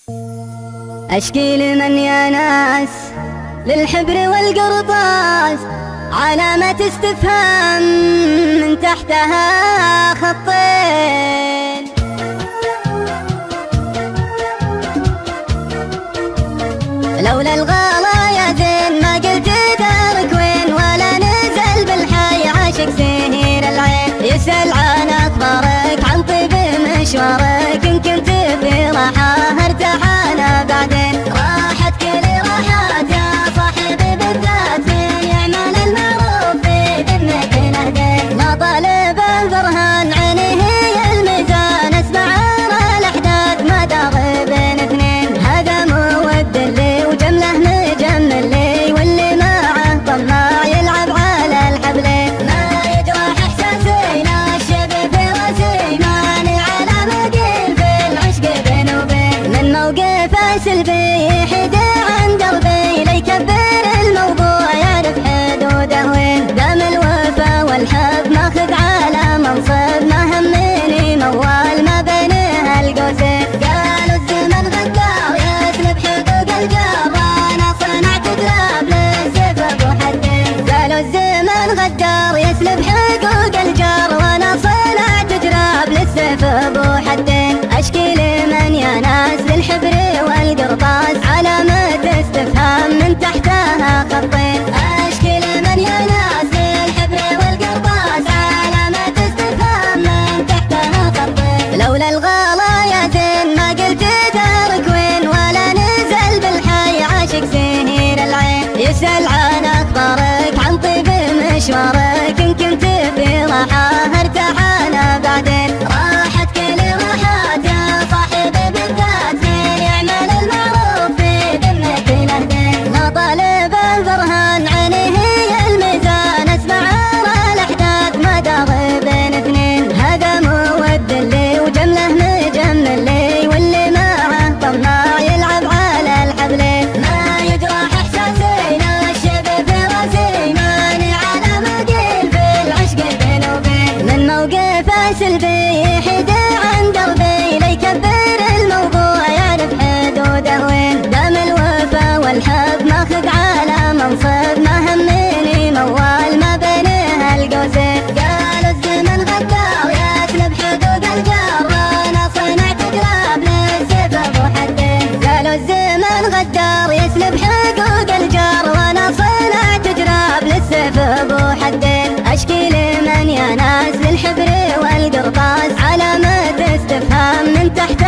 أشكي لمن يا ناس للحبر والقرطاس علامة استفهام من تحتها خطين. لولا الغلا يا زين ما قلت دارك وين، ولا نزل بالحي عاشق سهير العين. يسأل عن أخبارك عن طيب مشوارك، إن كنت في راحة ارتاح أنا بعدين. راحت كل راحات يا صاحبي بالذات، من يعمل المعروف في ذمك نهدين. لا طالب البرهان عينه هي الميزان، اسمع على الأحداث ما داغ بين اثنين. هذا مود لي وجمله مجمل لي، واللي معه طماع يلعب على الحبلين. ما يجرح احساسي لا الشب في راسي، ماني على مقيل في العشق بين وبين. من موقف سلبي يحيد عن دربي، ليكبر الموضوع يعرف حدوده وين. دام الوفا والحب ماخذ على منصب، ما همني موال ما بين هالقوسين. قالوا الزمن غدار يسلب حقوق الجار، وانا صنعت كلاب للسيف ابو حدين. قالوا الزمن غدار يسلب حقوق الجار، وانا صنعت جراب للسيف ابو حدين. اشكي لمن يا ناس للحبر والقرطاس علامة استفهام من تحتها خطين. اشكي لمن يا ناس للحبر والقرطاس علامة استفهام من تحتها خطين. لولا الغلا يا زين ما قلت دارك وين، ولا نزل بالحي عاشق سهير العين. يسأل عن اخبارك عن طيب مشوارك، إن كنت في راحة ارتاح أنا بعدين. راحت كل راحات يا صاحبي بالذات، من يعمل المعروف في ذمك نهدين. لا طالب البرهان عينه هي الميزان، اسمع على الأحداث ما داغ بين اثنين. هذا مود لي وجمله مجمل لي، واللي معه طماع يلعب على الحبلين. ما يجرح احساسي لا الشب في راسي، ماني على مقيل في العشق بين وبين. من موقف سلبي يحيد عن دربي، ليكبر الموضوع يعرف حدوده وين. دام الوفا والحب ماخذ على منصب، ما همني موال ما بين هالقوسين. قالوا الزمن غدار يسلب حقوق الجار، وانا صنعت كلاب للسيف ابو حدين. قالوا الزمن غدار يسلب حقوق الجار، وانا صنعت جراب للسيف ابو حدين. اشكي لمن يا ناس للحبر والقرطاس علامة استفهام من تحت